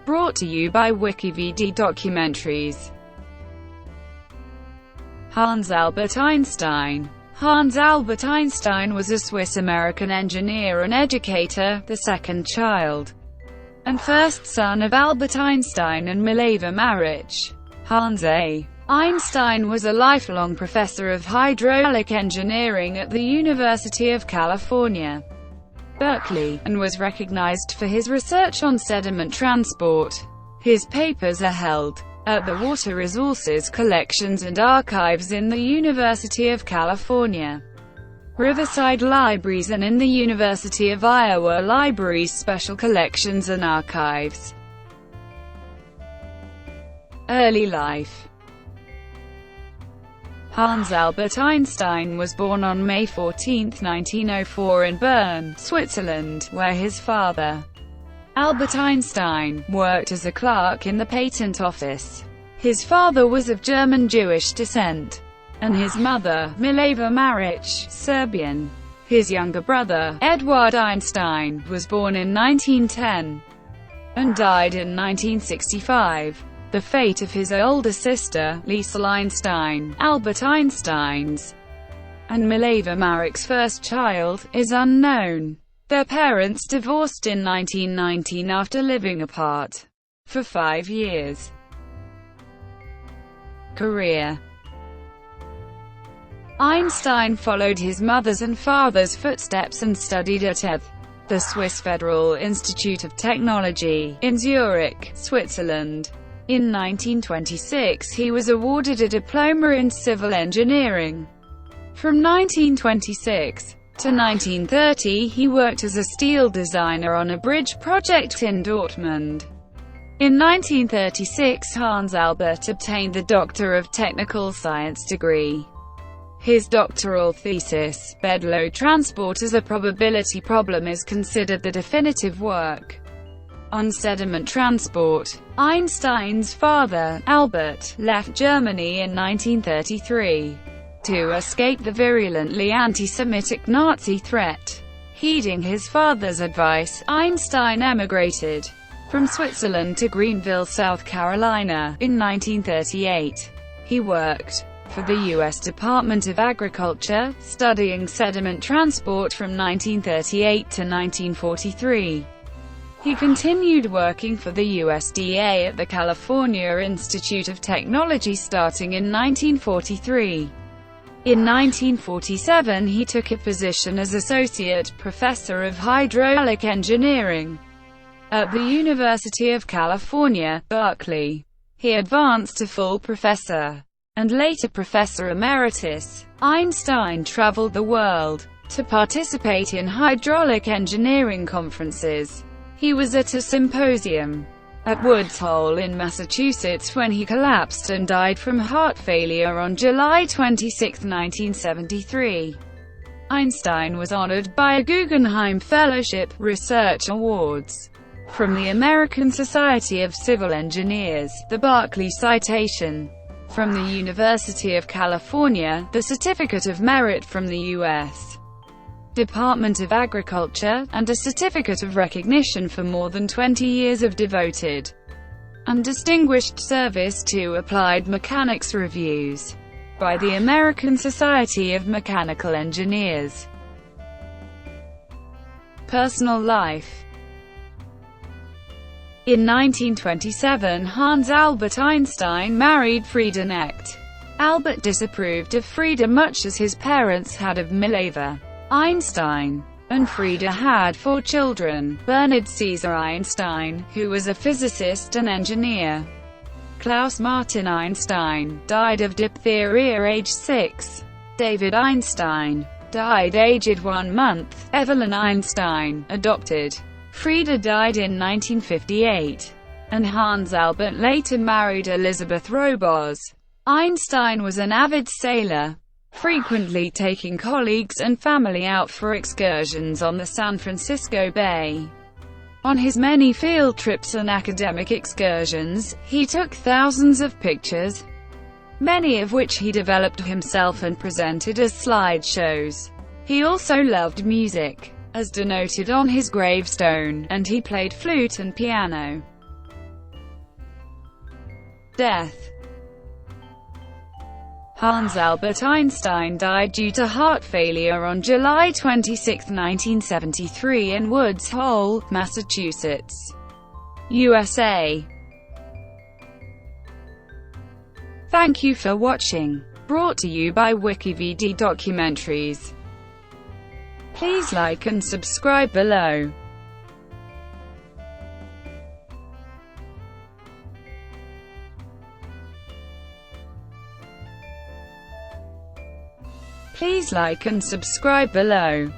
Brought to you by WikiVidi Documentaries. Hans Albert Einstein. Hans Albert Einstein was a Swiss-American engineer and educator, the second child and first son of Albert Einstein and Mileva Maric. Hans A. Einstein was a lifelong professor of hydraulic engineering at the University of California, Berkeley, and was recognized for his research on sediment transport. His papers are held at the Water Resources Collections and Archives in the University of California, Riverside Libraries, and in the University of Iowa Libraries Special Collections and Archives. Early life. Hans Albert Einstein was born on May 14, 1904 in Bern, Switzerland, where his father, Albert Einstein, worked as a clerk in the patent office. His father was of German Jewish descent, and his mother, Mileva Maric, Serbian. His younger brother, Edward Einstein, was born in 1910 and died in 1965. The fate of his older sister, Liesl Einstein, Albert Einstein's and Mileva Maric's first child, is unknown. Their parents divorced in 1919 after living apart for 5 years. Career. Einstein followed his mother's and father's footsteps and studied at ETH, the Swiss Federal Institute of Technology, in Zurich, Switzerland. In 1926 he was awarded a diploma in civil engineering. From 1926 to 1930 he worked as a steel designer on a bridge project in Dortmund. In 1936 Hans Albert obtained the Doctor of Technical Science degree. His doctoral thesis, Bedlow Transport as a Probability Problem, is considered the definitive work on sediment transport. Einstein's father, Albert, left Germany in 1933 to escape the virulently anti-Semitic Nazi threat. Heeding his father's advice, Einstein emigrated from Switzerland to Greenville, South Carolina, in 1938. He worked for the U.S. Department of Agriculture, studying sediment transport from 1938 to 1943. He continued working for the USDA at the California Institute of Technology starting in 1943. In 1947 he took a position as Associate Professor of Hydraulic Engineering at the University of California, Berkeley. He advanced to full professor and later Professor Emeritus. Einstein traveled the world to participate in hydraulic engineering conferences. He was at a symposium at Woods Hole in Massachusetts when he collapsed and died from heart failure on July 26, 1973. Einstein was honored by a Guggenheim Fellowship, Research Awards from the American Society of Civil Engineers, the Berkeley Citation from the University of California, the Certificate of Merit from the U.S. Department of Agriculture, and a Certificate of Recognition for more than 20 years of devoted and distinguished service to applied mechanics reviews by the American Society of Mechanical Engineers. Personal life. In 1927 Hans Albert Einstein married Frieda Knecht. Albert disapproved of Frieda much as his parents had of Mileva. Einstein and Frieda had 4 children: Bernhard Caesar Einstein, who was a physicist and engineer; Klaus Martin Einstein, died of diphtheria age 6; David Einstein, died aged 1 month; Evelyn Einstein, adopted; Frieda died in 1958; and Hans Albert later married Elizabeth Roboz. Einstein was an avid sailor, frequently taking colleagues and family out for excursions on the San Francisco Bay. On his many field trips and academic excursions, he took thousands of pictures, many of which he developed himself and presented as slideshows. He also loved music, as denoted on his gravestone, and he played flute and piano. Death. Hans Albert Einstein died due to heart failure on July 26, 1973 in Woods Hole, Massachusetts, USA. Thank you for watching. Brought to you by WikiVidi Documentaries. Please like and subscribe below. Please like and subscribe below.